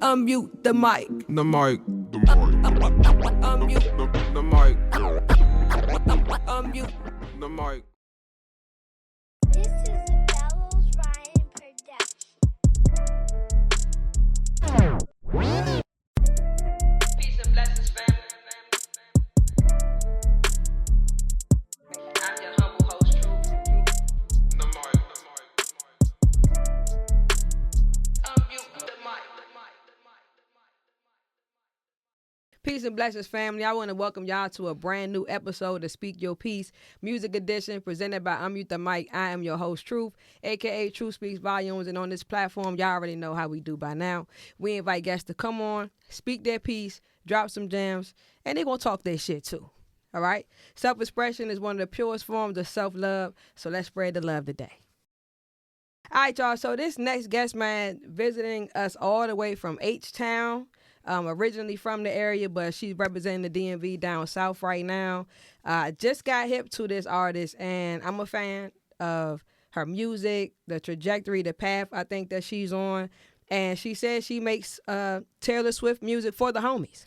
Unmute the mic. The mic. The mic. Unmute The mic. unmute. The mic. This is a Bellows Ryan production. Peace and blessings, family. I'm your humble host, Truth. The mic. Unmute the mic. Peace and blessings, family. I want to welcome y'all to a brand new episode of Speak Your Peace, Music Edition, presented by Unmute the Mic. I am your host, Truth, a.k.a. Truth Speaks Volumes. And on this platform, y'all already know how we do by now. We invite guests to come on, speak their piece, drop some gems, and they're going to talk their shit too. All right? Self-expression is one of the purest forms of self-love, so let's spread the love today. All right, y'all. So this next guest, man, visiting us all the way from H-Town. Originally from the area, but she's representing the DMV down south right now. Just got hip to this artist, and I'm a fan of her music, the trajectory, the path I think that she's on. And she says she makes Taylor Swift music for the homies.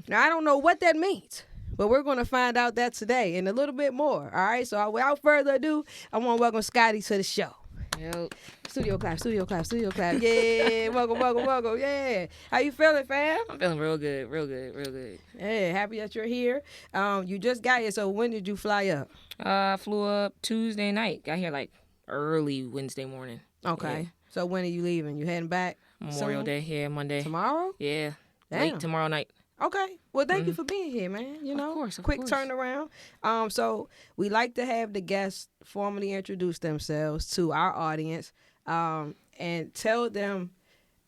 Now, I don't know what that means, but we're going to find out that today and a little bit more. All right, so without further ado, I want to welcome Scotty to the show. Yo. Studio clap. Yeah, welcome. Yeah. How you feeling, fam? I'm feeling real good. Hey, happy that you're here. You just got here, so when did you fly up? I flew up Tuesday night. Got here like early Wednesday morning. Okay. Yeah. So when are you leaving? You heading back? Memorial soon? Day, yeah, Monday. Tomorrow? Yeah. Damn. Late tomorrow night. Okay. Well, thank you for being here, man. You know, Of course. quick turnaround. So we like to have the guests formally introduce themselves to our audience, and tell them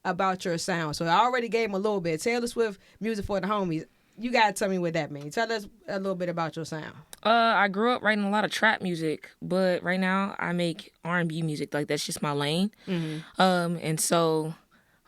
about your sound. So I already gave them a little bit. Taylor Swift, music for the homies. You gotta tell me what that means. Tell us a little bit about your sound. I grew up writing a lot of trap music, but right now I make R&B music. Like, that's just my lane. Mm-hmm. And so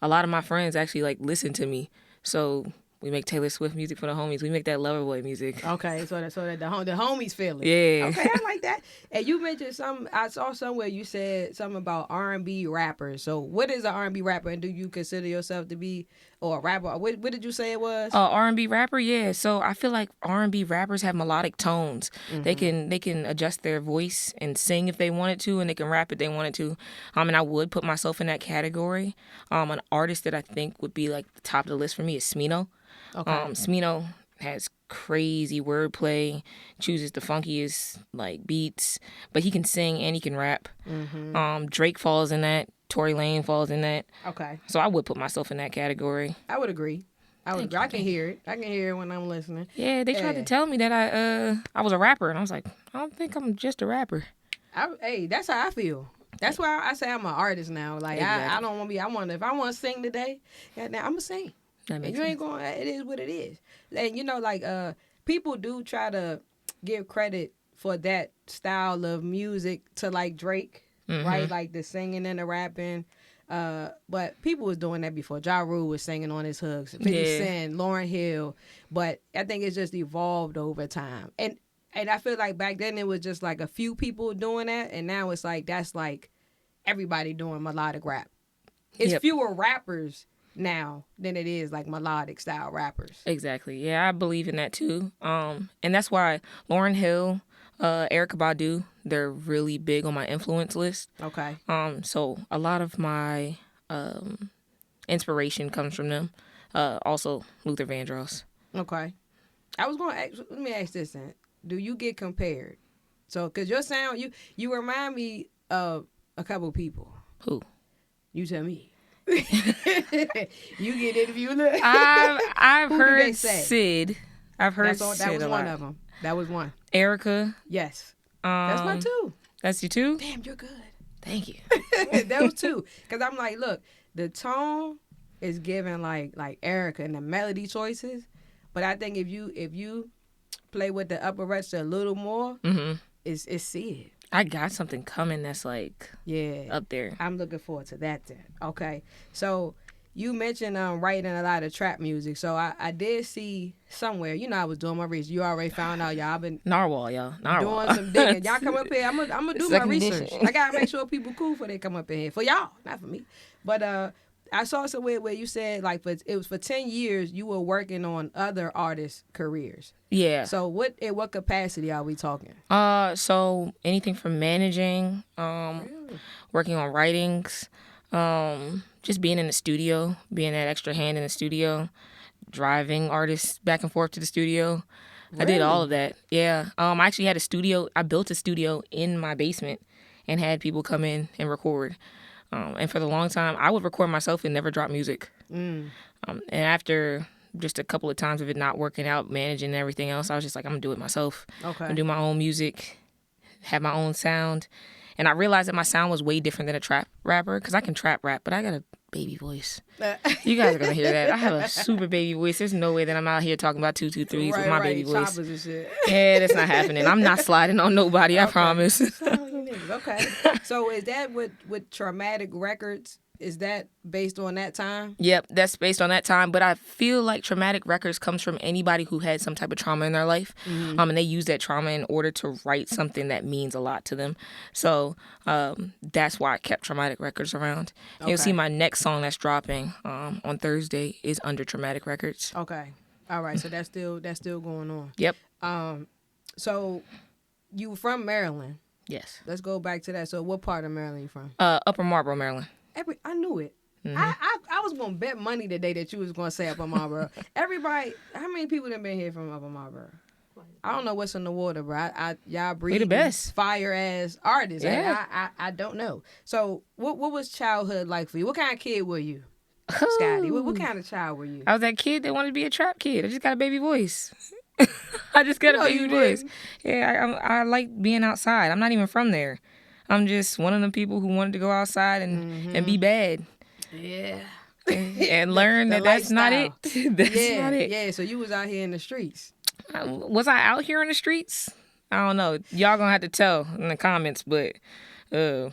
a lot of my friends actually like listen to me. So we make Taylor Swift music for the homies. We make that Loverboy music. Okay, so that the homies feel it. Yeah. Okay, I like that. And you mentioned I saw somewhere you said something about R&B rappers. So what is an R&B rapper, and do you consider yourself to be a rapper? What did you say it was? R&B rapper, yeah. So I feel like R&B rappers have melodic tones. Mm-hmm. They can adjust their voice and sing if they wanted to, and they can rap if they wanted to. And I would put myself in that category. An artist that I think would be like the top of the list for me is Smino. Okay. Smino has crazy wordplay, chooses the funkiest like beats, but he can sing and he can rap. Mm-hmm. Drake falls in that. Tory Lane falls in that. Okay. So I would put myself in that category. I would agree. I can hear it. I can hear it when I'm listening. Yeah, they tried to tell me that I was a rapper, and I was like, I don't think I'm just a rapper. Hey, that's how I feel. That's why I say I'm an artist now. Like, Exactly. I don't want to be. if I want to sing today, goddamn, I'm gonna sing. That And makes you ain't sense. going. It is what it is. And you know, like people do try to give credit for that style of music to like Drake, right? Like the singing and the rapping. But people was doing that before. Ja Rule was singing on his hooks. 50 Yeah. Cent, Lauryn Hill. But I think it's just evolved over time. And I feel like back then it was just like a few people doing that, and now it's like that's like everybody doing melodic rap. It's Yep. fewer rappers now than it is like melodic style rappers. Exactly. Yeah, I believe in that too. And that's why Lauryn Hill, Erykah Badu, they're really big on my influence list. Okay. So a lot of my inspiration comes from them. Also Luther Vandross. Okay. I was going to ask, let me ask this then. Do you get compared? So, because your sound, you remind me of a couple people. Who? You tell me. You get interviewed. I've Who do they heard say? Sid. I've heard That Sid was a one lot. of them. That was one. Erica. Yes. That's my two. That's you too? Damn, you're good. Thank you. That was two. Because I'm like, look, the tone is given like Erica and the melody choices. But I think if you play with the upper register a little more, it's Sid. I got something coming that's like Yeah. up there. I'm looking forward to that then. Okay. So you mentioned writing a lot of trap music. So I did see somewhere, I was doing my research. You already found out, y'all. I've been Narwhal, y'all. Narwhal. doing some digging. Y'all come up here. I'm gonna do my Second research. edition. I gotta make sure people cool before they come up in here. For y'all, not for me. But I saw somewhere where you said like it was for 10 years you were working on other artists' careers. Yeah. So in what capacity are we talking? So anything from managing, working on writings, just being in the studio, being that extra hand in the studio, driving artists back and forth to the studio. I did all of that. Yeah. I actually had a studio. I built a studio in my basement and had people come in and record. And for the long time, I would record myself and never drop music. And after just a couple of times of it not working out, managing and everything else, I was just like, I'm going to do it myself. Okay. I'm going to do my own music, have my own sound. And I realized that my sound was way different than a trap rapper because I can trap rap, but I got a baby voice. You guys are going to hear that. I have a super baby voice. There's no way that I'm out here talking about 2 2 3s with my baby voice. Choppers and shit. Yeah, that's not happening. I'm not sliding on nobody, I promise. Okay. So is that with Traumatic Records? Is that based on that time? Yep, that's based on that time. But I feel like Traumatic Records comes from anybody who had some type of trauma in their life. And they use that trauma in order to write something that means a lot to them. So that's why I kept Traumatic Records around. Okay. You'll see my next song that's dropping on Thursday is under Traumatic Records. Okay. All right. So that's still going on. Yep. So you were from Maryland. Yes. Let's go back to that. So what part of Maryland you from? Upper Marlboro, Maryland. I knew it. I was gonna bet money today that you was gonna say Upper Marlboro. Everybody, how many people have been here from Upper Marlboro? I don't know what's in the water, bro. Y'all breathe the best fire ass artists. Yeah. I don't know. So what was childhood like for you? What kind of kid were you, Scotty? What kind of child were you? I was that kid that wanted to be a trap kid. I just got a baby voice. I just got a baby voice. Yeah, I like being outside. I'm not even from there. I'm just one of them people who wanted to go outside and be bad. Yeah. And learn that that's not it. That's not it. Yeah, so you was out here in the streets. Was I out here in the streets? I don't know. Y'all gonna have to tell in the comments, but I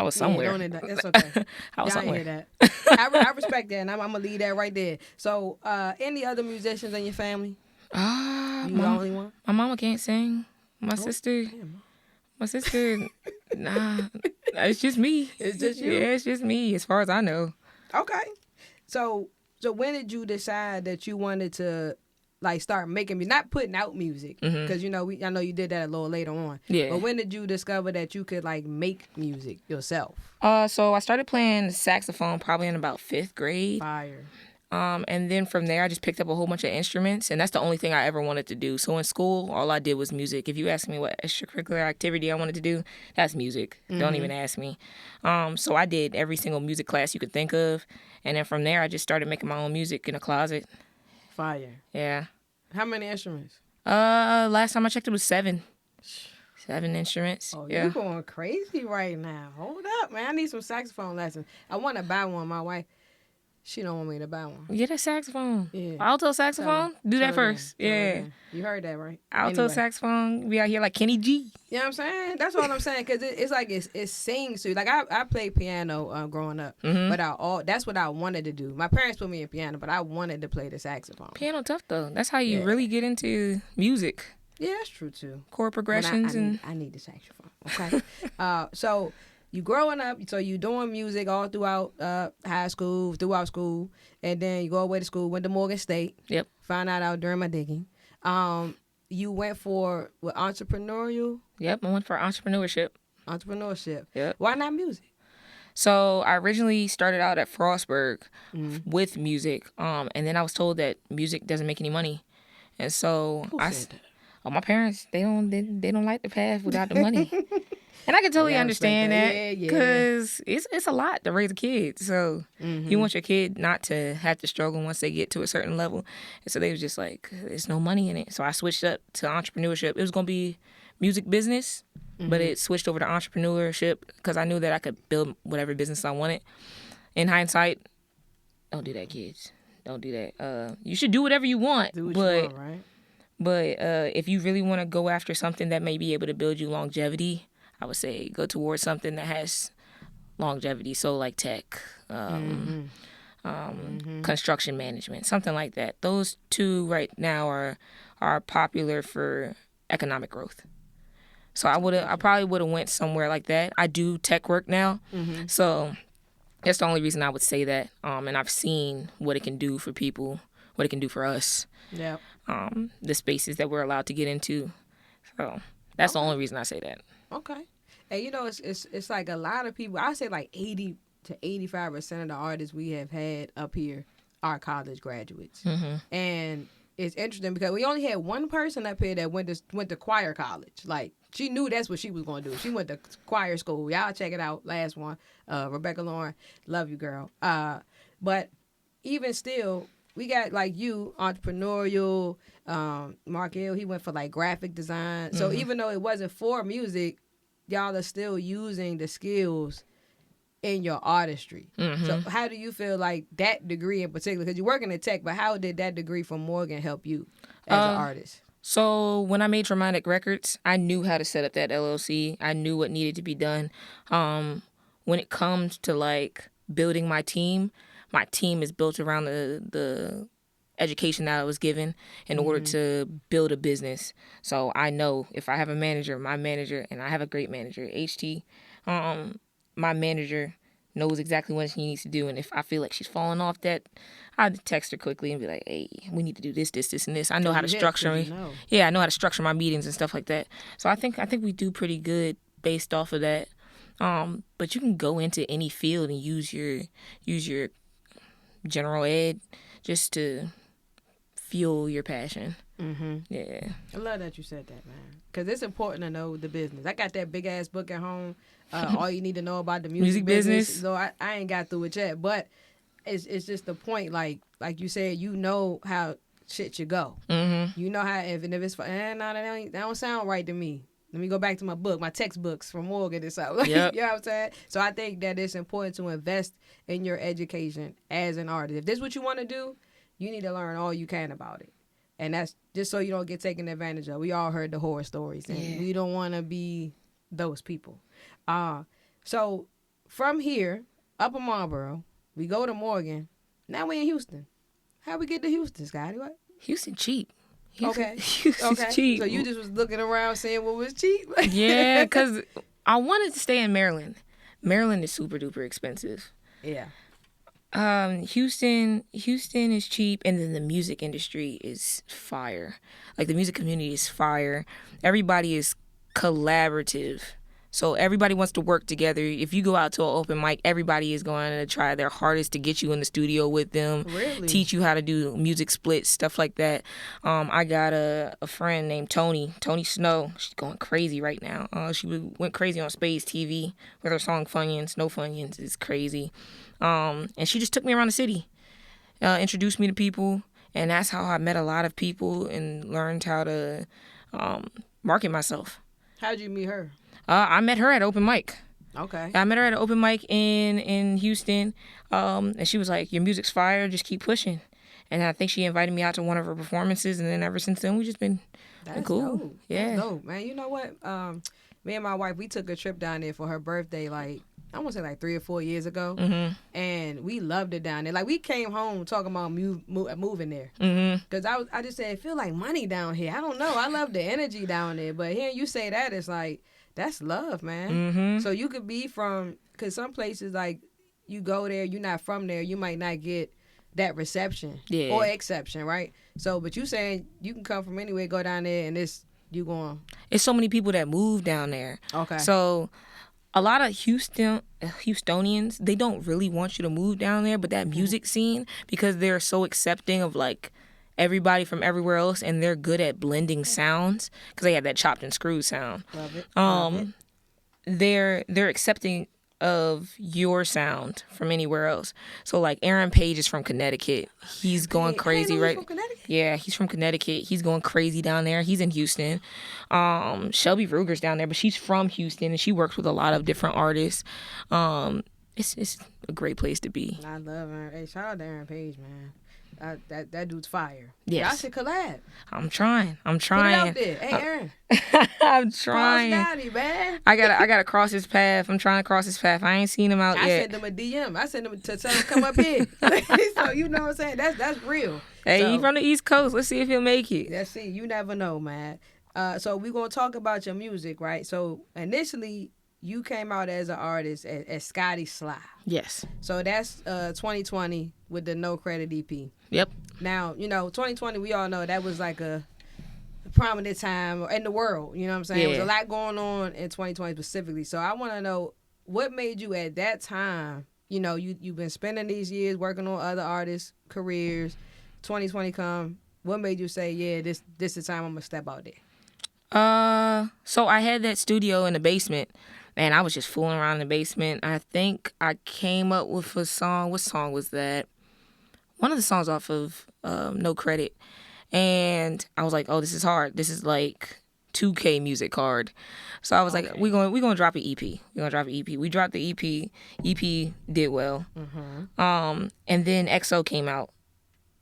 was somewhere. Yeah, that's okay. I was somewhere. Hear that. I respect that, and I'm gonna leave that right there. So, any other musicians in your family? You the only one? My mama can't sing. My sister... My sister, nah, it's just me. It's just you? Yeah, it's just me, as far as I know. Okay. So when did you decide that you wanted to, like, start making music? Not putting out music, because, I know you did that a little later on. Yeah. But when did you discover that you could, like, make music yourself? So I started playing saxophone probably in about 5th grade. Fire. And then from there, I just picked up a whole bunch of instruments, and that's the only thing I ever wanted to do. So in school, all I did was music. If you ask me what extracurricular activity I wanted to do, that's music. Don't even ask me. So I did every single music class you could think of, and then from there, I just started making my own music in a closet. Fire. Yeah. How many instruments? Last time I checked, it was 7. 7 instruments. Oh, yeah. You're going crazy right now. Hold up, man. I need some saxophone lessons. I want to buy one. My wife, she don't want me to buy one. Get a saxophone. Yeah. Alto saxophone? Do that first. Yeah. You heard that, right? Alto saxophone. We out here like Kenny G. You know what I'm saying? That's what I'm saying. Because it's like it sings to you. Like, I played piano growing up. But that's what I wanted to do. My parents put me in piano, but I wanted to play the saxophone. Piano tough, though. That's how you really get into music. Yeah, that's true, too. Chord progressions. I need the saxophone. Okay? So... You growing up, so you doing music all throughout high school, throughout school, and then you go away to school, went to Morgan State. Yep. Found out during my digging. You went for entrepreneurial? Yep, I went for entrepreneurship. Yep. Why not music? So I originally started out at Frostburg with music, and then I was told that music doesn't make any money, and so Who said that? Oh, my parents, they don't like the path without the money. And I can totally understand that because it's a lot to raise a kid. So you want your kid not to have to struggle once they get to a certain level. And so they was just like, there's no money in it. So I switched up to entrepreneurship. It was going to be music business, but it switched over to entrepreneurship because I knew that I could build whatever business I wanted. In hindsight, don't do that, kids. Don't do that. You should do whatever you want. Do what you want, right? But if you really want to go after something that may be able to build you longevity, I would say go towards something that has longevity. So like tech, construction management, something like that. Those two right now are popular for economic growth. So I probably would have went somewhere like that. I do tech work now, so That's the only reason I would say that. And I've seen what it can do for people, what it can do for us. Yeah. The spaces that we're allowed to get into. So that's the only reason I say that. Okay. And you know, it's like a lot of people. I say like 80 to 85% of the artists we have had up here are college graduates, and it's interesting because we only had one person up here that went to choir college. Like she knew that's what she was going to do. She went to choir school. Y'all check it out. Last one, Rebecca Lauren, love you, girl. But even still, we got like you, entrepreneurial. Mark Hill, he went for like graphic design. So even though it wasn't for music, y'all are still using the skills in your artistry. So how do you feel like that degree in particular, because you're working in tech, but how did that degree from Morgan help you as an artist? So when I made Dramatic Records, I knew how to set up that LLC. I knew what needed to be done. When it comes to like building my team is built around the education that I was given in order to build a business. So I know if I have a manager, my manager, and I have a great manager, HT, my manager knows exactly what she needs to do. And if I feel like she's falling off that, I'd text her quickly and be like, hey, we need to do this, this, this, and this. I know how to structure it. Yeah, I know how to structure my meetings and stuff like that. So I think we do pretty good based off of that. But you can go into any field and use your general ed just to fuel your passion. Yeah. I love that you said that, man. Because it's important to know the business. I got that big ass book at home. All you need to know about the music business. So I ain't got through it yet, but it's just the point. Like you said, you know how shit should go. You know how if it's that don't sound right to me. Let me go back to my book, my textbooks from Morgan and stuff. Yep. You know what I'm saying? So I think that it's important to invest in your education as an artist. If this is what you want to do, you need to learn all you can about it. And that's just so you don't get taken advantage of. We all heard the horror stories, and we don't want to be those people. So from here, Upper Marlboro, we go to Morgan. Now we in Houston. How we get to Houston, Scotty? What? Houston cheap. Houston's cheap. So you just was looking around seeing what was cheap? Yeah, because I wanted to stay in Maryland. Maryland is super duper expensive. Yeah. Houston is cheap, and then the music industry is fire. Like the music community is fire. Everybody is collaborative. So everybody wants to work together. If you go out to an open mic, everybody is going to try their hardest to get you in the studio with them, teach you how to do music splits, stuff like that. I got a friend named Tony Snow. She's going crazy right now. She went crazy on Space TV with her song Funyuns. No Funyuns is crazy. And she just took me around the city, introduced me to people, and that's how I met a lot of people and learned how to market myself. How'd you meet her? I met her at open mic. Okay. I met her at an open mic in Houston, and she was like, your music's fire, just keep pushing. And I think she invited me out to one of her performances, and then ever since then, we just been cool. Dope. Yeah. That's dope, man. You know what? Me and my wife, we took a trip down there for her birthday, like, I want to say like 3 or 4 years ago, and we loved it down there. Like, we came home talking about moving there, because I just said, I feel like money down here. I don't know. I love the energy down there, but hearing you say that, it's like, that's love, man. So you could be from, because some places, like, you go there, you're not from there, you might not get that reception or exception, right? So, but you saying you can come from anywhere, go down there, and you going. It's so many people that move down there. Okay. So a lot of Houstonians, they don't really want you to move down there, but that music scene, because they're so accepting of, like, everybody from everywhere else, and they're good at blending sounds because they have that chopped and screwed sound. Love it. Love it. They're accepting of your sound from anywhere else. So like Aaron Page is from Connecticut. He's going crazy, right? From Connecticut? Yeah, he's from Connecticut. He's going crazy down there. He's in Houston. Shelby Ruger's down there, but she's from Houston and she works with a lot of different artists. It's a great place to be. I love her. Hey, shout out to Aaron Page, man. That dude's fire. Yes. Y'all should collab. I'm trying. Put it out there. Hey, Aaron. I'm trying. Scotty, man. I gotta cross his path. I'm trying to cross his path. I ain't seen him out I yet. sent him a DM. I sent him to tell him to come up here. So you know what I'm saying? That's real. Hey, so, he from the East Coast. Let's see if he'll make it. Let's see. You never know, man. So we're gonna talk about your music, right? So initially, you came out as an artist as Scotty Sly. Yes. So that's 2020 with the No Credit EP. Yep. Now, 2020, we all know that was like a prominent time in the world. You know what I'm saying? There was Yeah. a lot going on in 2020 specifically. So I want to know what made you at that time, you've been spending these years working on other artists' careers. 2020 come. What made you say, yeah, this is the time I'm going to step out there? So I had that studio in the basement, and I was just fooling around in the basement. I think I came up with a song. What song was that? One of the songs off of No Credit. And I was like, oh, this is hard. This is like 2K music hard. So I was like, we're gonna drop an EP. We're gonna drop an EP. We dropped the EP. EP did well. And then EXO came out.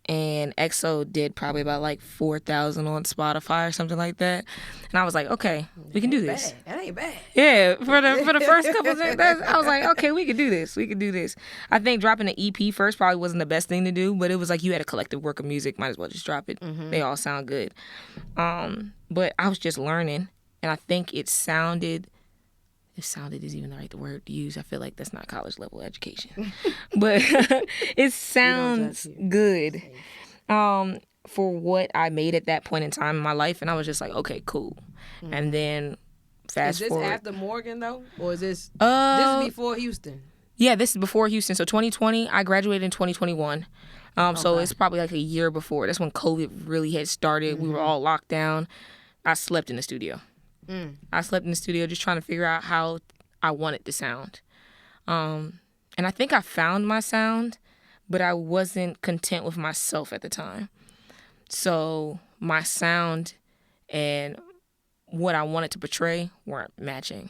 And EXO did probably about like 4,000 on Spotify or something like that. And I was like, okay, we can do this. Bad. That ain't bad. Yeah, for the first couple of days, I was like, okay, we can do this. We can do this. I think dropping the EP first probably wasn't the best thing to do, but it was like you had a collective work of music. Might as well just drop it. They all sound good. But I was just learning, and I think it sounded is even the right word to use. I feel like that's not college level education. But it sounds good for what I made at that point in time in my life. And I was just like, okay, cool. And then fast forward. Is this after Morgan, though? Or is this is before Houston? Yeah, this is before Houston. So 2020, I graduated in 2021. So it's probably like a year before. That's when COVID really had started. We were all locked down. I slept in the studio. I slept in the studio just trying to figure out how I wanted to sound. And I think I found my sound, but I wasn't content with myself at the time. So my sound and what I wanted to portray weren't matching.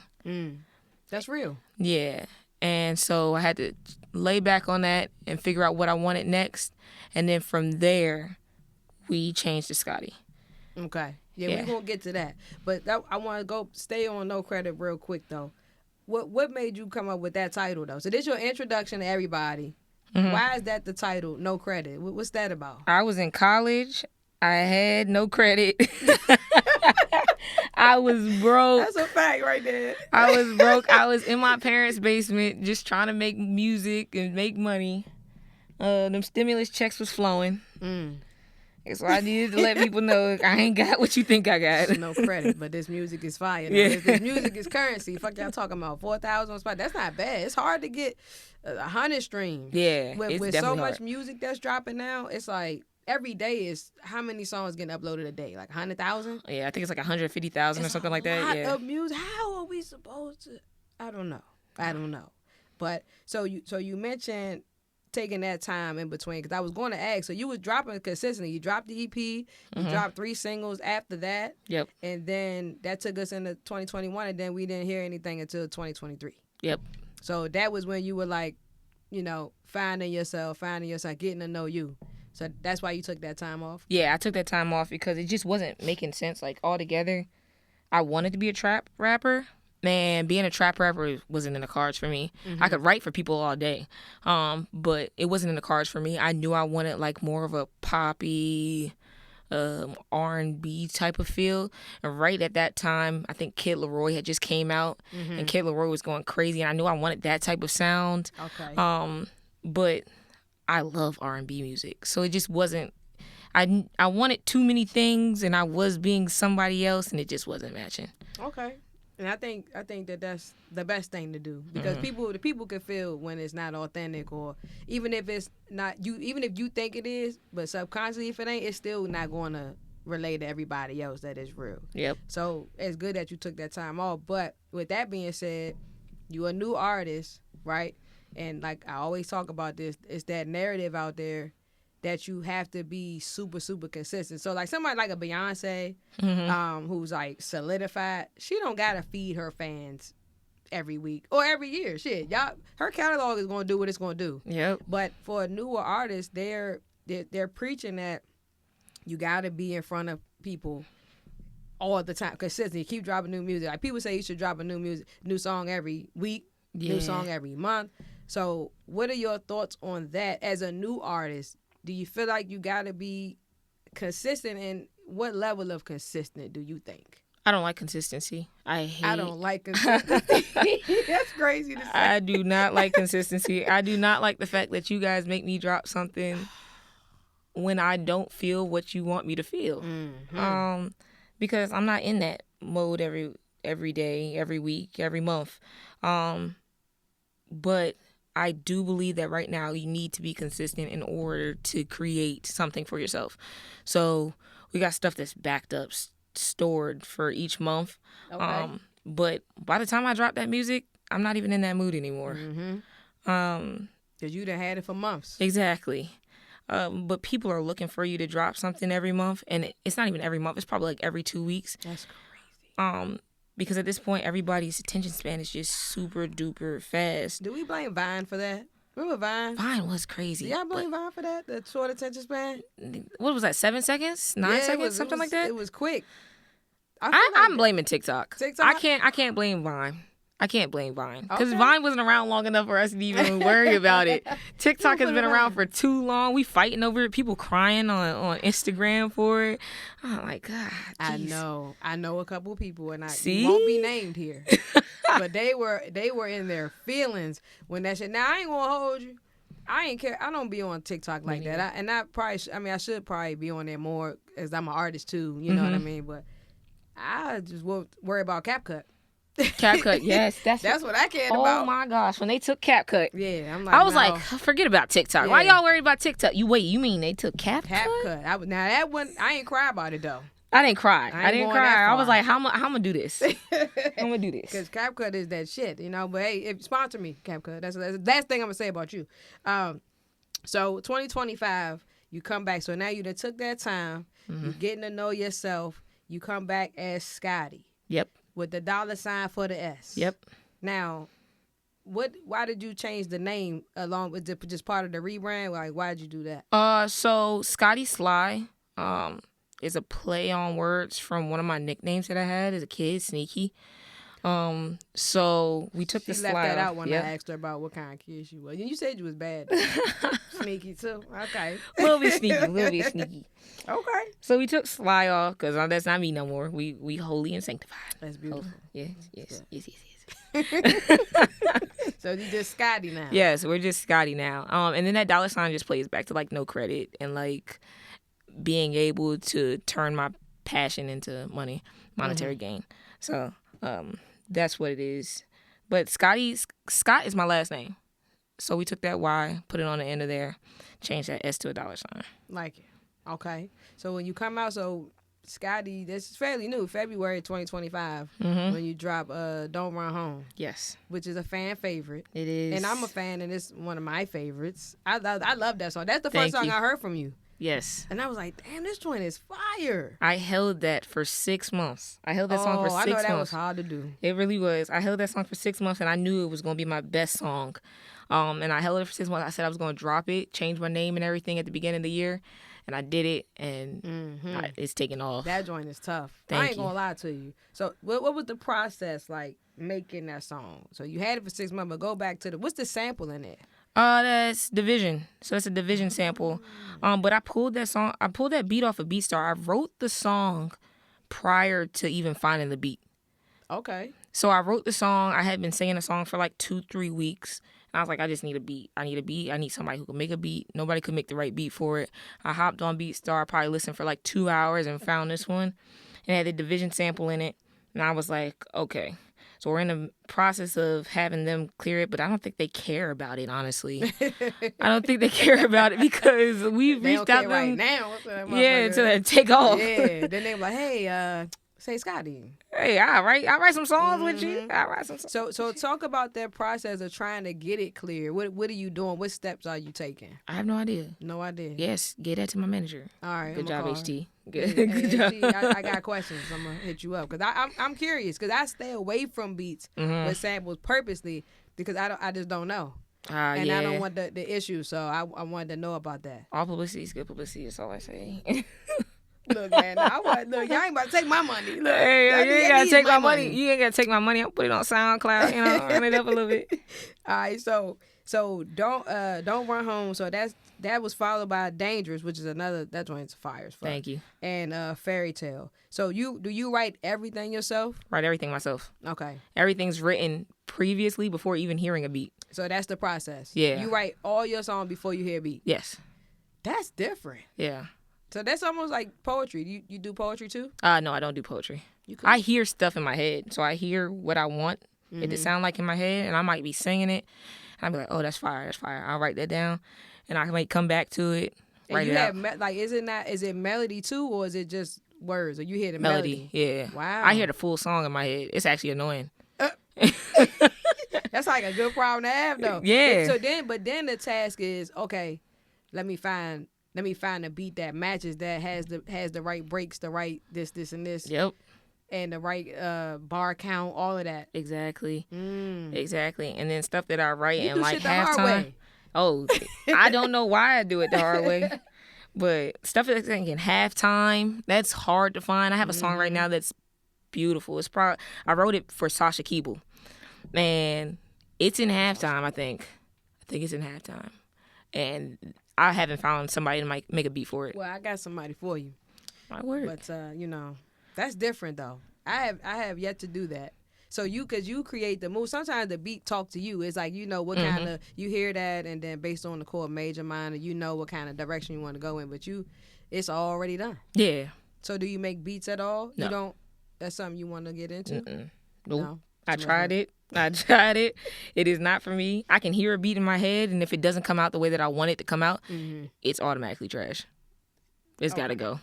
That's real. Yeah. And so I had to lay back on that and figure out what I wanted next. And then from there, we changed to Scotty. Okay. Yeah, Yeah. we're going to get to that. But I want to stay on No Credit real quick, though. What made you come up with that title, though? So this is your introduction to everybody. Why is that the title, No Credit? What's that about? I was in college. I had no credit. I was broke. That's a fact right there. I was broke. I was in my parents' basement just trying to make music and make money. Them stimulus checks was flowing. So I needed to let people know I ain't got what you think I got. No credit, but this music is fire. Now. Yeah. This music is currency. Fuck y'all talking about 4,000 on Spotify. That's not bad. It's hard to get 100 streams. Yeah, With it's so definitely much hard. music that's dropping now, it's like every day is how many songs getting uploaded a day? Like 100,000? Yeah, I think it's like 150,000 or something like that. Yeah. Of music. How are we supposed to? I don't know. But so you mentioned taking that time in between, because I was going to ask. So you was dropping consistently. You dropped the EP. You dropped 3 singles after that. Yep. And then that took us into 2021, and then we didn't hear anything until 2023. Yep. So that was when you were like, finding yourself, getting to know you. So that's why you took that time off? Yeah, I took that time off because it just wasn't making sense. Like, altogether, I wanted to be a trap rapper. Man, being a trap rapper wasn't in the cards for me. I could write for people all day, but it wasn't in the cards for me. I knew I wanted, like, more of a poppy, R&B type of feel. And right at that time, I think Kid Laroi had just came out, and Kid Laroi was going crazy, and I knew I wanted that type of sound. Okay. But I love R&B music, so it just wasn't. I wanted too many things, and I was being somebody else, and it just wasn't matching. Okay. And I think that that's the best thing to do, because the people can feel when it's not authentic, or even if it's not you, even if you think it is, but subconsciously if it ain't, it's still not going to relate to everybody else that is real. Yep. So it's good that you took that time off. But with that being said, you're a new artist, right? And like I always talk about this, it's that narrative out there that you have to be super, super consistent. So like somebody like a Beyonce, who's like solidified, she don't gotta feed her fans every week or every year. Shit, y'all, her catalog is gonna do what it's gonna do. Yep. But for a newer artist, they're preaching that you gotta be in front of people all the time, consistently. Keep dropping new music. Like people say, you should drop a new song every week, new song every month. So what are your thoughts on that as a new artist? Do you feel like you got to be consistent, and what level of consistent do you think? I don't like consistency. I don't like consistency. That's crazy to say. I do not like consistency. I do not like the fact that you guys make me drop something when I don't feel what you want me to feel. Mm-hmm. Because I'm not in that mode every day, every week, every month. But I do believe that right now you need to be consistent in order to create something for yourself. So we got stuff that's backed up, stored for each month. Okay. But by the time I drop that music, I'm not even in that mood anymore. Mm-hmm. Because you done had it for months. Exactly. But people are looking for you to drop something every month, and it's not even every month. It's probably like every 2 weeks. That's crazy. Because at this point, everybody's attention span is just super duper fast. Do we blame Vine for that? Remember Vine? Vine was crazy. Y'all blame Vine for that? The short attention span? What was that? 7 seconds? 9 seconds? Something like that? It was quick. I'm blaming TikTok. TikTok? I can't blame Vine. I can't blame Vine because Okay. Vine wasn't around long enough for us to even worry about it. TikTok has been around for too long. We fighting over it. People crying on Instagram for it. I'm like, God, geez. I know a couple people, and See? won't be named here, but they were in their feelings when that shit. Now I ain't gonna hold you. I ain't care. I don't be on TikTok like that. I should probably be on there more as I'm an artist too. You know what I mean? But I just won't worry about CapCut. CapCut, yes, That's what I cared about. Oh my gosh, when they took CapCut, Yeah, I'm like, I was no. like, forget about TikTok. Why Yeah. y'all worried about TikTok? You mean they took CapCut? CapCut. Now that one, I ain't cry about it though. I didn't cry. I I ain't didn't going that cry. I far. was like, how am I gonna do this? I'm gonna do this. Because CapCut is that shit, you know. But hey, sponsor me, CapCut. That's the last thing I'm gonna say about you. So 2025, you come back. So now you done took that time. You getting to know yourself. You come back as Scotty Yep. with the $sign for the S. Yep. Now, why did you change the name along with just part of the rebrand? Like, why did you do that? So Scotty Sly, is a play on words from one of my nicknames that I had as a kid, Sneaky. So we took She the left Sly that off. out when Yep. I asked her about what kind of kid she was. And you said you was bad. Sneaky too. Okay. Little bit sneaky. Okay. So we took Sly off because that's not me no more. We holy and sanctified. That's beautiful. Yes. So you just Scotty now. Yes, we're just Scotty now. And then that $sign just plays back to like no credit and like being able to turn my passion into monetary gain. So that's what it is. But Scott is my last name. So we took that Y, put it on the end of there, changed that S to a $sign. Like it. Okay. So when you come out, so Scotty, this is fairly new, February 2025, when you drop Don't Run Home, Yes, which is a fan favorite. it is. And I'm a fan, and it's one of my favorites. I love that song. That's the Thank first song you. I heard from you. Yes. And I was like, damn, this joint is fire. I held that for 6 months. I held that song for 6 I know months. that was hard to do. It really was. I held that song for 6 months, and I knew it was going to be my best song. And I held it for 6 months. I said I was going to drop it, change my name and everything at the beginning of the year. And I did it, and it's taken off. That joint is tough. I Thank ain't gonna lie to you. So what was the process like making that song? So you had it for 6 months, but go back to what's the sample in it? That's Division. So it's a Division sample. But I pulled that beat off of BeatStar. I wrote the song prior to even finding the beat. Okay. So I wrote the song. I had been singing the song for like 2-3 weeks. And I was like, I just need a beat. I need somebody who can make a beat. Nobody could make the right beat for it. I hopped on BeatStar. I probably listened for like 2 hours and found this one. And it had the Division sample in it. And I was like, okay. So we're in the process of having them clear it, but I don't think they care about it, honestly. I don't think they care about it because we've They reached don't out care to them. right now. What's that Yeah, motherfucker? until they take off. Yeah. Then they were like, hey, say Scotty. Hey, I'll write some songs with you. I'll write some songs. So talk about that process of trying to get it clear. What are you doing? What steps are you taking? I have no idea. No idea. Yes, get that to my manager. All right. Good I'ma job, call her. HT. Hey, Good job. I got questions. I'm gonna hit you up because I'm curious because I stay away from beats with samples purposely because I just don't know and yeah. I don't want the issue. So I wanted to know about that. All publicity is good publicity. That's all I say. Look, man, y'all ain't about to take my money. Look, Hey, y'all you ain't gotta need take my my money. You ain't gotta take my money. I'll put it on SoundCloud. Run it up a little bit. All right, so don't run home. So that's that was followed by Dangerous, which is another. That joint's fire as fuck. Thank you. And Fairy Tale. So do you write everything yourself? Write everything myself. Okay. Everything's written previously before even hearing a beat. So that's the process. Yeah. You write all your songs before you hear a beat. Yes. That's different. Yeah. So that's almost like poetry. You do poetry too? No, I don't do poetry. You could. I hear stuff in my head, so I hear what I want it to sound like in my head, and I might be singing it. And I'll be like, "Oh, that's fire! That's fire!" I'll write that down, and I might come back to it. And write you it have out. is it melody too, or is it just words? Or you hear the Melody. Yeah. Wow. I hear the full song in my head. It's actually annoying. That's like a good problem to have, though. Yeah. So then the task is, okay, let me find a beat that matches, that has the right breaks, the right this and this, Yep. and the right bar count, all of that. Exactly. Mm. Exactly. And then stuff that I write You in do like shit the hard halftime. way. Oh, I don't know why I do it the hard way. But stuff that's like in halftime, that's hard to find. I have a song right now that's beautiful. I wrote it for Sasha Keeble. And it's in halftime, I think. I think it's in halftime. And I haven't found somebody to make a beat for it. Well, I got somebody for you, My word. but that's different though. I have yet to do that. So because you create the move. Sometimes the beat talk to you. It's like what kind of, you hear that, and then based on the chord major, minor, you know what kind of direction you want to go in. But it's already done. Yeah. So do you make beats at all? No. You don't. That's something you want to get into? Nope. No. I tried it. It is not for me. I can hear a beat in my head, and if it doesn't come out the way that I want it to come out, it's automatically trash. It's got to go.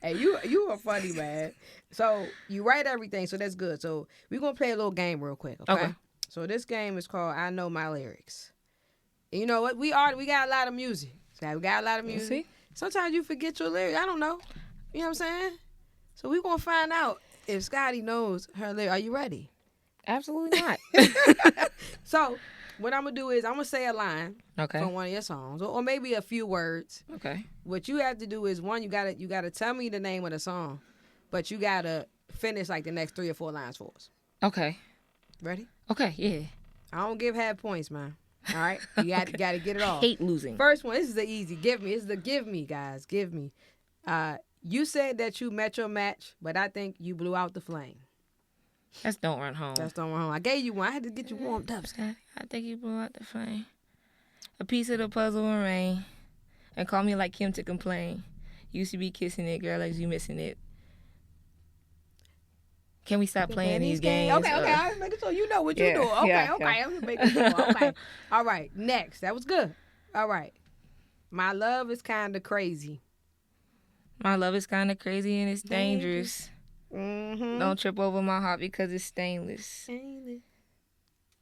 Hey, you are funny, man. So you write everything, so that's good. So we're gonna play a little game real quick, okay? Okay. So this game is called I Know My Lyrics. And you know what? We got a lot of music. So we got a lot of music. See? Sometimes you forget your lyrics. I don't know. You know what I'm saying? So we're gonna find out if Scotty knows her lyrics. Are you ready? Absolutely not. So what I'm gonna do is I'm gonna say a line Okay. from one of your songs, or maybe a few words. Okay. What you have to do is, one, you gotta tell me the name of the song, but you gotta finish like the next 3 or 4 lines for us. Okay. Ready? Okay. Yeah. I don't give half points, man. All right, you gotta get it all. Hate losing. First one. This is the easy. Give me, guys. Give me. You said that you met your match, but I think you blew out the flame. That's Don't Run Home. That's the one. I gave you one. I had to get you warmed up. Scott. I think you blew out the flame. A piece of the puzzle will rain, and call me like Kim to complain. Used to be kissing it, girl, like you missing it. Can we stop playing these games? Okay. I was making sure you know what you're doing. Okay. yeah. I'm just making sure. Okay. All right. Next. That was good. All right. My love is kind of crazy. My love is kind of crazy and it's dangerous. Mm-hmm. Don't trip over my heart because it's stainless.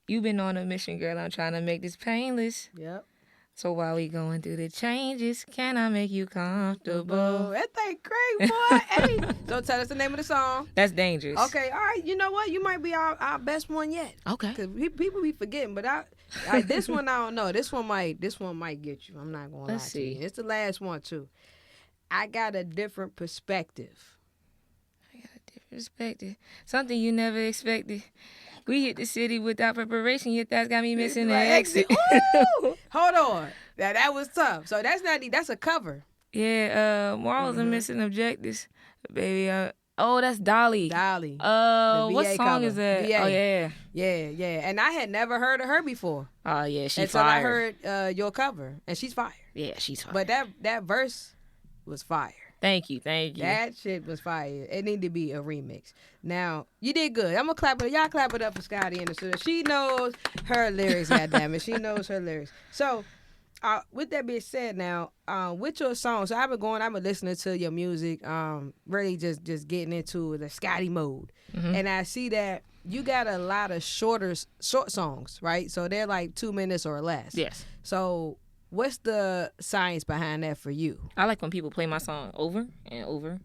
You been on a mission, girl. I'm trying to make this painless. Yep. So while we going through the changes, can I make you comfortable? That thing great, boy. Hey. So tell us the name of the song. That's dangerous. Okay. All right. You know what? You might be our best one yet. Okay. Cause people be forgetting, but this one I don't know. This one might get you. I'm not gonna lie Let's to you. see. It's the last one too. I got a different perspective. Perspective. Something you never expected. We hit the city without preparation. Your thoughts got me missing the exit. Ooh! Hold on. That was tough. So that's a cover. Yeah, morals and missing objectives. Baby, that's Dolly. Dolly. What VA song cover. is that? VA. Oh, yeah. Yeah. And I had never heard of her before. Oh, yeah, she's Until fire. I heard your cover, and she's fire. Yeah, she's fire. But that verse was fire. Thank you. That shit was fire. It needed to be a remix. Now, you did good. I'm going to clap it. Y'all clap it up for Scotty in the studio. She knows her lyrics, goddammit. She knows her lyrics. So, with that being said now, with your songs, so I've been listening to your music, really just getting into the Scotty mode. Mm-hmm. And I see that you got a lot of short songs, right? So they're like 2 minutes or less. Yes. So what's the science behind that for you? I like when people play my song over and over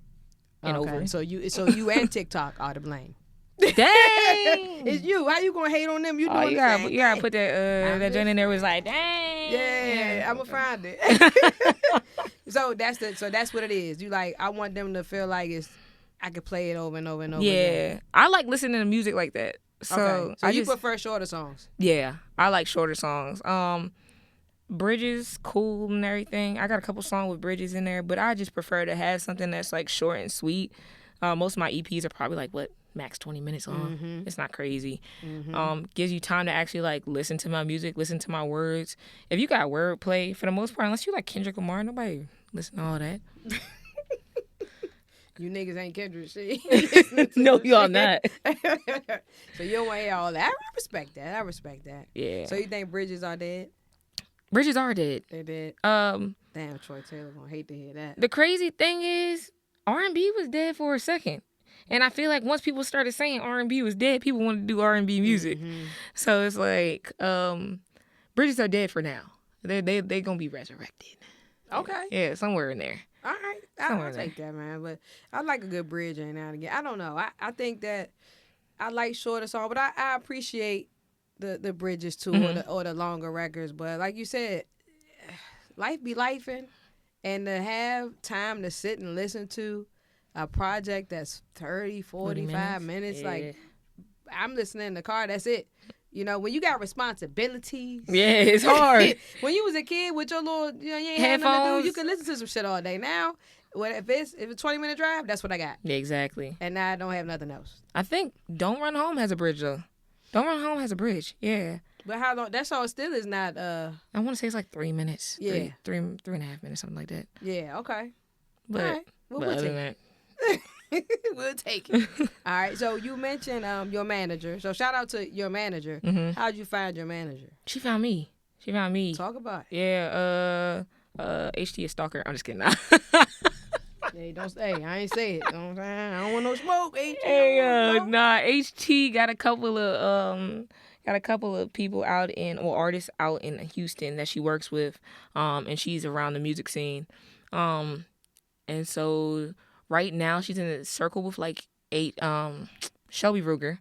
and over. So you and TikTok are to blame. Dang! It's you. How you gonna hate on them? You doing you the gotta, same you gotta thing. put that joint in there was like, dang. Yeah, I'm gonna find it. So that's what it is. You like, I want them to feel like I could play it over and over and over. Yeah, again. I like listening to music like that. So Okay. So I you just prefer shorter songs? yeah, I like shorter songs. bridges, cool and everything. I got a couple songs with bridges in there, but I just prefer to have something that's like short and sweet. Most of my EPs are probably like max 20 minutes long. It's not crazy. Gives you time to actually like listen to my music, listen to my words. If you got wordplay, for the most part, unless you like Kendrick Lamar, nobody listen to all that. You niggas ain't Kendrick shit. No, y'all not. So you don't want to hear all that. I respect that. Yeah. So you think bridges are dead? Bridges are dead. They're dead. Um, Damn, Troy Taylor gonna hate to hear that. the crazy thing is R&B was dead for a second. And I feel like once people started saying R&B was dead, people wanted to do R&B music. So it's like, bridges are dead for now. They gonna be resurrected. Okay. Yeah, somewhere in there. All right. I'll take that, man. But I like a good bridge every now and again. I don't know. I think that I like shorter songs, but I appreciate the bridges too, or the longer records. But like you said, life be lifing, and to have time to sit and listen to a project that's 30, 45 minutes, yeah. like I'm listening in the car, that's it. You know, when you got responsibilities. Yeah, it's hard. When you was a kid with your little, you ain't had nothing to do, Headphones. you can listen to some shit all day. Now, if it's a 20-minute drive, that's what I got. Yeah, exactly. And now I don't have nothing else. I think Don't Run Home has a bridge, though. Don't Run Home has a bridge, yeah. But how long? That song still is not. I want to say it's like 3 minutes. Yeah. Three and a half minutes, something like that. Yeah. Okay. But, all right. Well, but we'll other take than it. We'll take it. All right. So you mentioned your manager. So shout out to your manager. How'd you find your manager? She found me. Talk about it. Yeah, HT a stalker. I'm just kidding. Hey, don't say. I ain't say it. You know what I'm saying? I don't want no smoke. HT, Hey, nah, HT got a couple of people artists out in Houston that she works with, and she's around the music scene, and so right now she's in a circle with like 8 Shelby Ruger,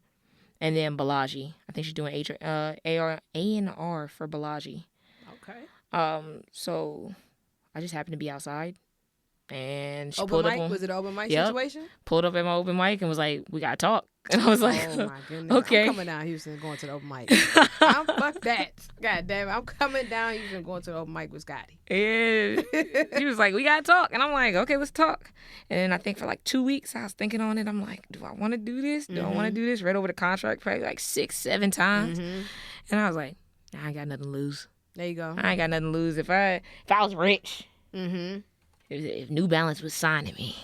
and then Balaji. I think she's doing A&R for Balaji. Okay. So I just happened to be outside. And she Open pulled mic? up on, Was it an open mic Yep. situation? pulled up at my open mic and was like, "We gotta talk." And I was like, Oh my goodness. "Okay." I'm coming down Houston and going to the open mic. Fuck that. God damn it. I'm coming down Houston and going to the open mic with Scotty. Yeah. She was like, "We gotta talk," and I'm like, "Okay, let's talk." And then I think for like 2 weeks, I was thinking on it. I'm like, "Do I want to do this? Do I want to do this?" Read over the contract probably like 6-7 times, and I was like, "I ain't got nothing to lose. There you go. I ain't got nothing to lose. If I was rich." Mm-hmm. If New Balance was signing me,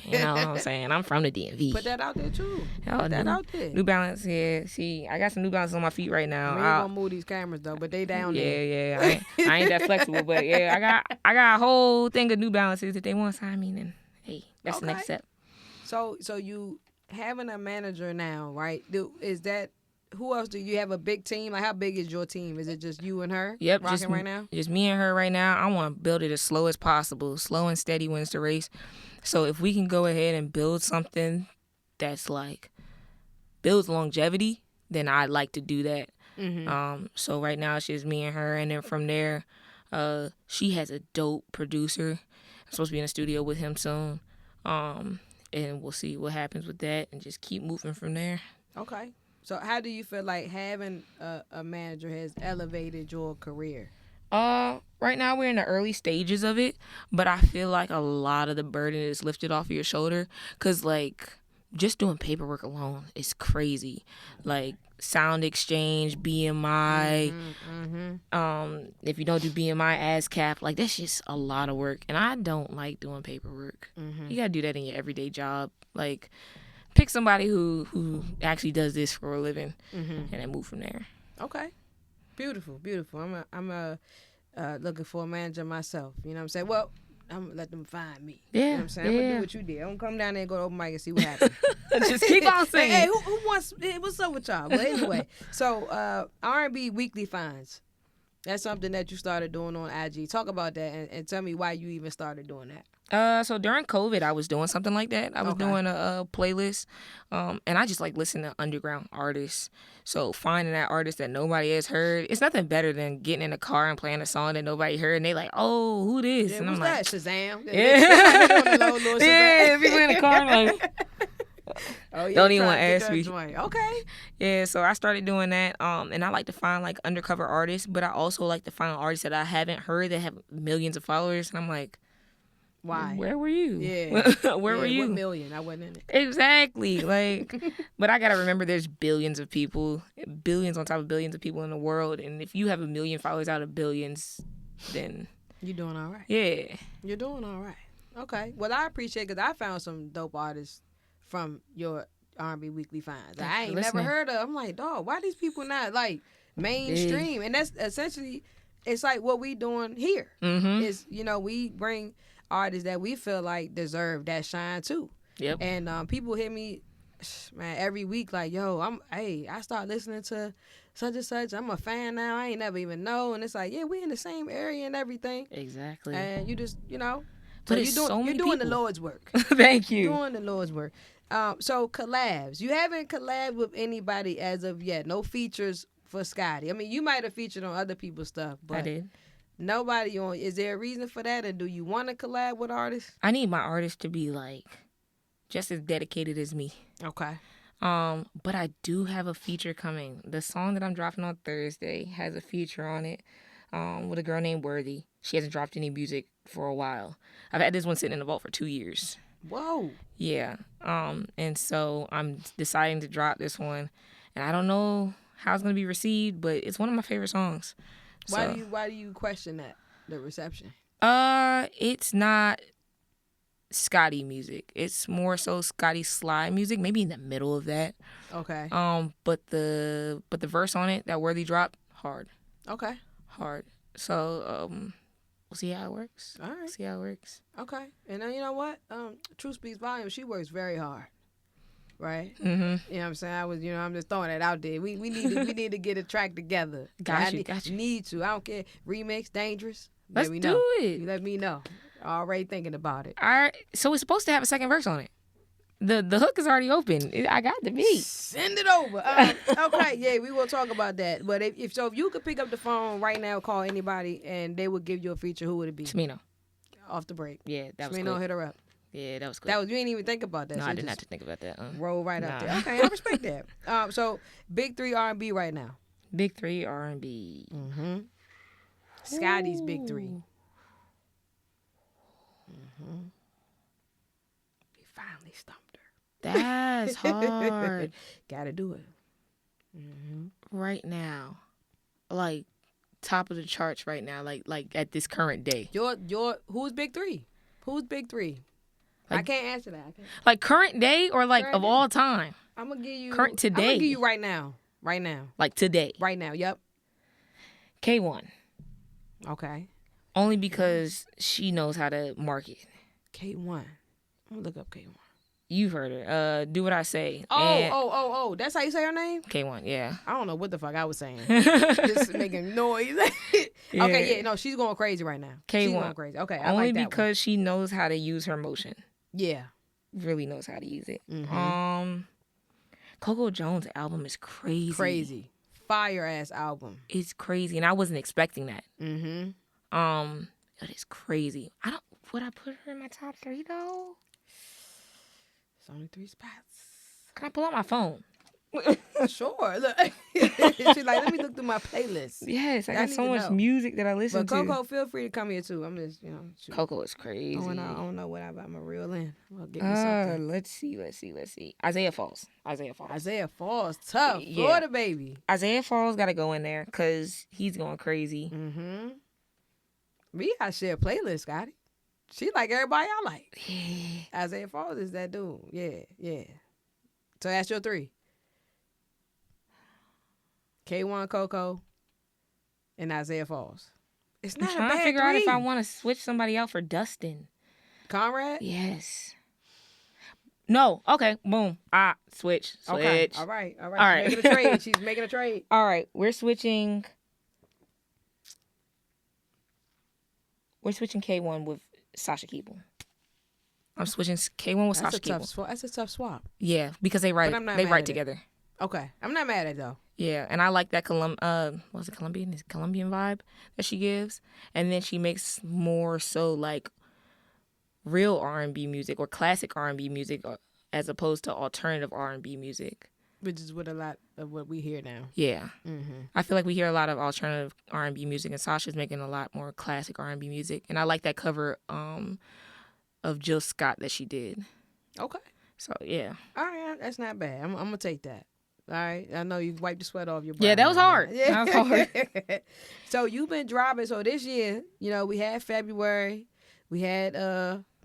you know what I'm saying? I'm from the DMV. Put that out there too. Oh, Put that out there. New Balance, yeah. See, I got some New Balance on my feet right now. We ain't gonna move these cameras though, but they down there. Yeah. I ain't that flexible, but yeah, I got a whole thing of New Balances. If they want to sign me, then hey, that's the next step. So you having a manager now, right? Who else do you have? A big team? Like how big is your team? Is it just you and her? Yep, rocking right now. Just me and her right now. I want to build it as slow as possible. Slow and steady wins the race. So if we can go ahead and build something that's like builds longevity, then I'd like to do that. So right now it's just me and her, and then from there, she has a dope producer. I'm supposed to be in the studio with him soon, and we'll see what happens with that, and just keep moving from there. Okay. So how do you feel like having a manager has elevated your career? Right now we're in the early stages of it, but I feel like a lot of the burden is lifted off of your shoulder, because like just doing paperwork alone is crazy. Like sound exchange, BMI, if you don't do BMI, ASCAP, like that's just a lot of work, and I don't like doing paperwork. You gotta do that in your everyday job. Like pick somebody who actually does this for a living, and then move from there. Okay. Beautiful. I'm looking for a manager myself. You know what I'm saying? Well, I'm gonna let them find me. Yeah. You know what I'm saying? I'm gonna do what you did. I'm gonna come down there and go to open mic and see what happens. Just keep on singing. Hey, who wants? Hey, what's up with y'all? But anyway, so R&B weekly finds. That's something that you started doing on IG. Talk about that and tell me why you even started doing that. So during COVID, I was doing something like that. I was doing a playlist, and I just like listen to underground artists. So finding that artist that nobody has heard, it's nothing better than getting in a car and playing a song that nobody heard, and they like, "Oh, who this?" Yeah, and who's I'm that? like, Shazam. Yeah, Shazam. yeah. People in the car like, Oh, yeah, Don't even trying to get ask that me. joint. Okay. Yeah, so I started doing that. And I like to find like undercover artists, but I also like to find artists that I haven't heard that have millions of followers. And I'm like, Why? where were you? Yeah. Where were you? What million? I wasn't in it. Exactly. Like, but I gotta remember there's billions of people, billions on top of billions of people in the world, and if you have a million followers out of billions, then You're doing all right. yeah. You're doing all right. Okay. Well, I appreciate because I found some dope artists from your R&B Weekly finds. Thanks I for ain't never listening. heard of. I'm like, dog, why these people not like mainstream? And that's essentially, it's like what we doing here. Mm-hmm. Is we bring artists that we feel like deserve that shine too. Yep. And people hit me, man, every week like, yo, I start listening to such and such. I'm a fan now. I ain't never even know. And it's like, yeah, we in the same area and everything. Exactly. And you just, But so it's you're so many doing the people. Lord's work. Thank you. Doing the Lord's work. So collabs. You haven't collabed with anybody as of yet. No features for Scotty. I mean, you might have featured on other people's stuff, but I did. nobody on. Is there a reason for that? And do you want to collab with artists? I need my artist to be like just as dedicated as me. Okay. But I do have a feature coming. The song that I'm dropping on Thursday has a feature on it with a girl named Worthy. She hasn't dropped any music for a while. I've had this one sitting in the vault for 2 years. Whoa. Yeah. And so I'm deciding to drop this one. And I don't know how it's going to be received, but it's one of my favorite songs. Why do you question that, the reception? It's not Scotty music. It's more so Scotty Sly music, maybe in the middle of that. Okay. But the verse on it that Worthy dropped, hard. Okay. So we'll see how it works. All right. See how it works. Okay. And then you know what? Truth speaks volumes. She works very hard. Right? Mm-hmm. You know what I'm saying? I'm just throwing it out there. We need to get a track together. Got you. Need to. I don't care. Remix, dangerous. Let's Let me do know. it. You let me know. Already thinking about it. All right. So it's supposed to have a second verse on it. The hook is already open. I got the beat. Send it over. Okay, yeah, we will talk about that. But if you could pick up the phone right now, call anybody, and they would give you a feature, who would it be? Tamino. Off the break. Yeah, that was Tamino, quick. hit her up. Yeah, that was quick. You didn't even think about that. No, So I you didn't just have to think about that. roll right up Nah. there. Okay, I respect that. So big 3 R&B right now. Big 3 R&B. Mm-hmm. Scotty's big 3. Mm-hmm. We finally stumped her. That's hard. Gotta do it. Mm-hmm. Right now. Like top of the charts right now, like at this current day. Who's big 3? Who's big 3? I Like- can't answer that. Like current day or like Current of day. all time? I'm gonna give you Current I'm today. gonna give you right now. Right now. Like today. Right now. Yep. K1. Okay. Only because she knows how to market. K1. I'm gonna look up K1. You've heard her. Do What I Say. Oh, And oh. That's how you say her name? K1, yeah. I don't know what the fuck I was saying. Just making noise. Yeah. Okay, yeah, no, she's going crazy right now. She's K1. going crazy. Okay, I Only like that because she knows how to use her motion. one. Yeah. Really knows how to use it. Mhm. Coco Jones' album is crazy. Crazy. Fire ass album. It's crazy, and I wasn't expecting that. Mm-hmm. It is crazy. Would I put her in my top 3 though? It's only 3 spots. Can I pull out my phone? Sure. Look. She's like, let me look through my playlist. Yes, I I got need so to much know. music that I listen But to. Coco, feel free to come here too. I'm just, shoot. Coco is crazy. I don't know what I'm a reel in. Well, get me something. Let's see. Isaiah Falls. Isaiah Falls, tough. Yeah. Florida baby. Isaiah Falls got to go in there because he's going crazy. Mm-hmm. We gotta share a playlist, Scotty. She like everybody I like. Isaiah Falls is that dude. Yeah. So that's your 3. K1, Coco, and Isaiah Falls. It's I'm not a trying to bad figure 3. out if I want to switch somebody out for Dustin. Conrad? Yes. No. Okay. Boom. Switch. Okay. All right. All right. She's making a trade. She's making a trade. All right. We're switching K1 with Sasha Keeble. I'm switching K1 with That's Sasha a tough Keeble. swap. That's a tough swap. Yeah, because they write But I'm not they mad write at it. together. Okay. I'm not mad at it though. Yeah, and I like that what's it, Colombian? It's Colombian vibe that she gives, and then she makes more so like real R&B music or classic R&B music as opposed to alternative R&B music. Which is what a lot of what we hear now. Yeah. Mm-hmm. I feel like we hear a lot of alternative R&B music, and Sasha's making a lot more classic R&B music. And I like that cover of Jill Scott that she did. Okay. So, yeah. All right, that's not bad. I'm gonna take that. All right, I know you wiped the sweat off your brow. Yeah, that was now. hard. Yeah. That was hard. So you've been dropping. So this year, we had February, we had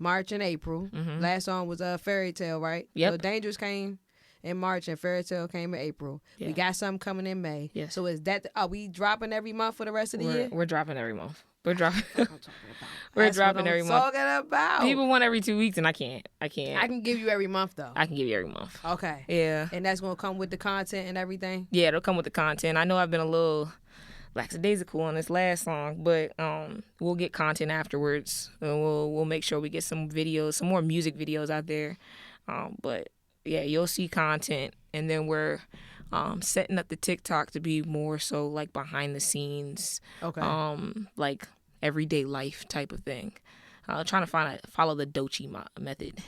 March and April. Mhm. Last song was Fairy Tale, right? Yep. So Dangerous came in March and Fairy Tale came in April. Yeah. We got something coming in May. Yes. So is that? Are we dropping every month for the rest of the year? We're dropping every month. We're dropping. I'm talking about. We're That's what dropping I'm every month. Talking about. People want every 2 weeks, and I can't. I can give you every month though. can give you every month. Okay. Yeah. And that's gonna come with the content and everything. Yeah, it'll come with the content. I know I've been a little lackadaisical on this last song, but we'll get content afterwards. We'll make sure we get some videos, some more music videos out there. But yeah, you'll see content, and then we're setting up the TikTok to be more so like behind the scenes, Okay. like everyday life type of thing. Trying to follow the Dochi method.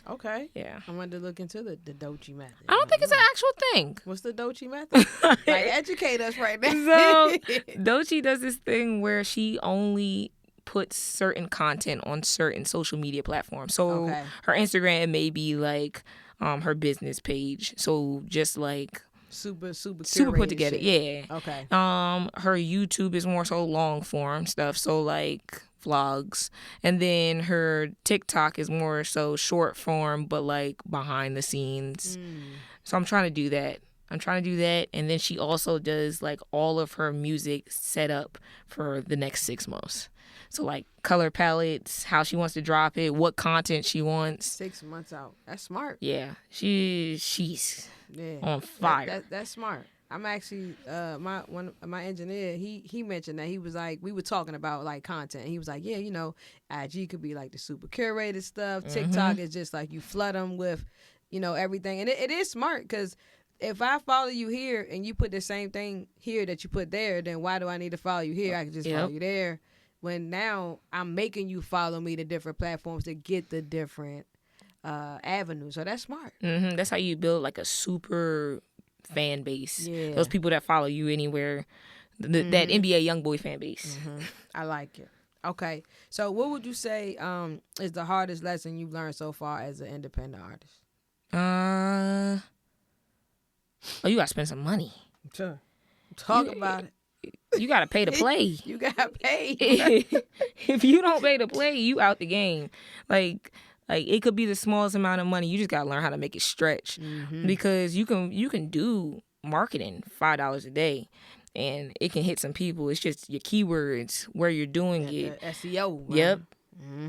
Okay. Yeah. I wanted to look into the Dochi method. I don't think it's an actual thing. What's the Dochi method? Like, educate us right now. So Dochi does this thing where she only puts certain content on certain social media platforms. So Okay. her Instagram may be like her business page. So just like super put curated together. shit. Yeah. Okay. Her YouTube is more so long form stuff. So like vlogs. And then her TikTok is more so short form, but like behind the scenes. So I'm trying to do that. And then she also does like all of her music set up for the next 6 months. So like color palettes, how she wants to drop it, what content she wants. 6 months out. That's smart. Yeah, she's Yeah. on fire. That's smart. I'm actually my engineer. He mentioned that he was like, we were talking about like content. He was like, yeah, IG could be like the super curated stuff. TikTok is just like you flood them with, everything, and it is smart because if I follow you here and you put the same thing here that you put there, then why do I need to follow you here? I can just follow you there. When now I'm making you follow me to different platforms to get the different avenues. So that's smart. That's how you build like a super fan base. Yeah. Those people that follow you anywhere. That NBA YoungBoy fan base. I like it. Okay. So what would you say is the hardest lesson you've learned so far as an independent artist? You gotta spend some money. Sure. Talk about it. You gotta pay to play. You got paid. If you don't pay to play, you out the game. Like it could be the smallest amount of money. You just gotta learn how to make it stretch. Because you can do marketing $5 a day, and it can hit some people. It's just your keywords, where you're doing it. The SEO. Man. Yep.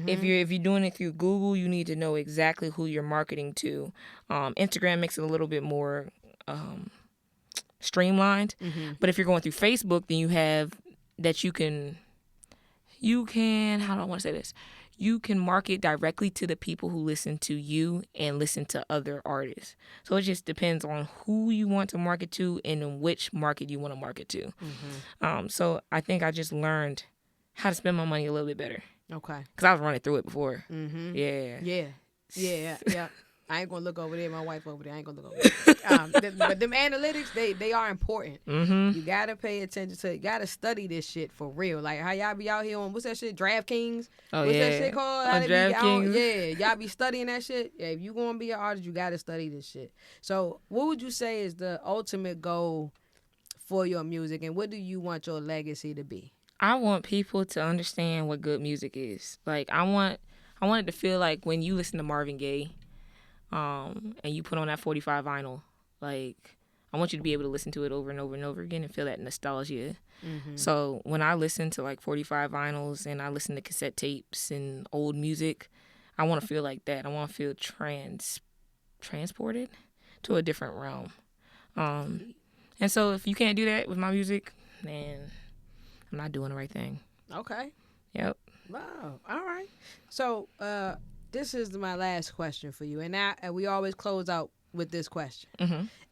If you're doing it through Google, you need to know exactly who you're marketing to. Instagram makes it a little bit more streamlined. But if you're going through Facebook, then you have that you can how do I want to say this? You can market directly to the people who listen to you and listen to other artists. So it just depends on who you want to market to and in which market you want to market to. So I think I just learned how to spend my money a little bit better. Okay. Because I was running through it before. Yeah. Yeah. I ain't gonna look over there. My wife over there. I ain't gonna look over there. But them analytics, they are important. You gotta pay attention to it. You gotta study this shit for real. Like how y'all be out here on what's that shit? DraftKings. Oh, what's yeah. that shit called? How On they be out- DraftKings. Yeah, y'all be studying that shit. Yeah, if you gonna be an artist, you gotta study this shit. So, what would you say is the ultimate goal for your music, and what do you want your legacy to be? I want people to understand what good music is. Like I want it to feel like when you listen to Marvin Gaye, and you put on that 45 vinyl, like I want you to be able to listen to it over and over and over again and feel that nostalgia. So when I listen to like 45 vinyls and I listen to cassette tapes and old music, I want to feel like that. I want to feel transported to a different realm. And so if you can't do that with my music, then I'm not doing the right thing. Okay. Yep. Wow. All right. So, this is my last question for you, and we always close out with this question.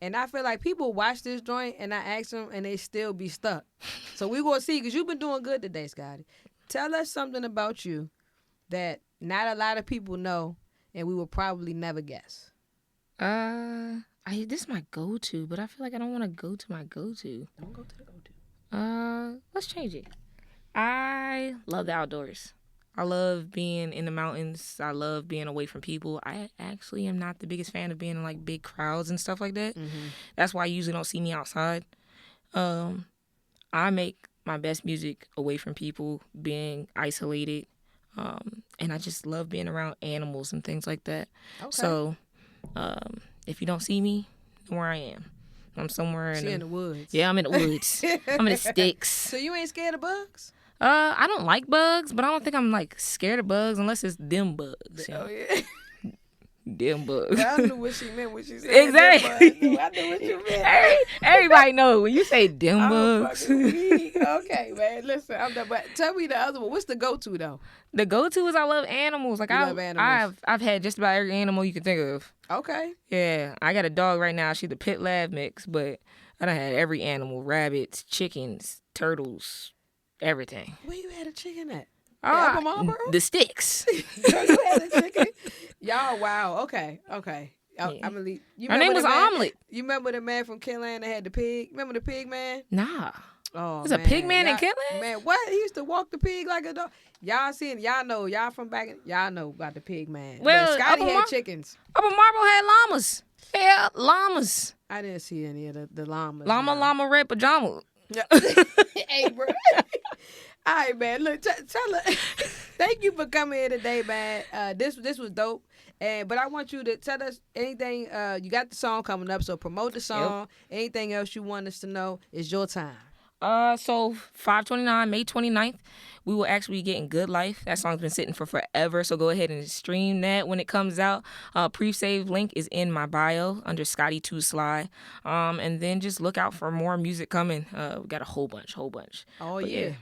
And I feel like people watch this joint, and I ask them, and they still be stuck. So we gonna see, because you've been doing good today, Scotty. Tell us something about you that not a lot of people know, and we will probably never guess. This is my go-to, but I feel like I don't want to go to my go-to. Don't go to the go-to. Let's change it. I love the outdoors. I love being in the mountains. I love being away from people. I actually am not the biggest fan of being in like big crowds and stuff like that. That's why you usually don't see me outside. I make my best music away from people, being isolated. And I just love being around animals and things like that. Okay. So, if you don't see me, know where I am. I'm somewhere in the woods. Yeah, I'm in the woods. I'm in the sticks. So you ain't scared of bugs? I don't like bugs, but I don't think I'm like scared of bugs unless it's them bugs. You know? Oh yeah. Them bugs. I knew what she meant when she said Exactly. them bugs. I knew what you meant. Everybody know when you say them I'm bugs. fucking weak. Okay, man. Listen, I'm done. But tell me the other one. What's the go-to though? The go-to is I love animals. Like You love animals. I've had just about every animal you can think of. Okay. Yeah, I got a dog right now. She's the pit lab mix, but I done had every animal: rabbits, chickens, turtles, everything. Where you had a chicken at? Ah, Upper Marlboro? the sticks. So you had a chicken? Y'all, wow. Okay. I'm Yeah. gonna leave. You Her name remember was the man- Omelet. You remember the man from Kinland that had the pig? Remember the pig man? Nah. Oh, There's a pig man in Y'all- Kinland? Man, what? He used to walk the pig like a dog. Y'all seen? Y'all know? Y'all from back? Y'all know about the pig man? Well, But Scotty Upper had chickens. Upper Marble had llamas. Yeah, llamas. I didn't see any of the llamas. Llama, man. llama, red pajama. Yeah. Hey, bro. All right, man. Look, tell her. Thank you for coming here today, man. This was dope. But I want you to tell us anything. You got the song coming up, so promote the song. Anything else you want us to know is your time. So 5/29, May 29th, we will actually be getting Good Life. That song's been sitting for forever, so go ahead and stream that when it comes out. Pre-save link is in my bio under Scotty 2 Sly. And then just look out for more music coming. We got a whole bunch. Oh, But yeah.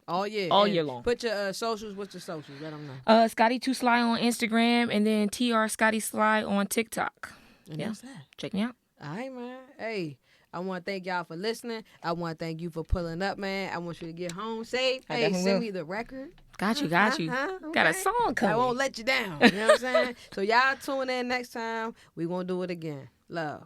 All year. All And year long. Put your socials. What's your socials? Let them know. Scotty 2 Sly on Instagram, and then TR Scotty Sly on TikTok. And Yeah. that's that. Check me out. All right, man. Hey, I want to thank y'all for listening. I want to thank you for pulling up, man. I want you to get home safe. I Hey, definitely send will. me the record. Got you. Got Got a song coming. I won't let you down. You know what I'm saying? So y'all tune in next time. We gonna do it again. Love.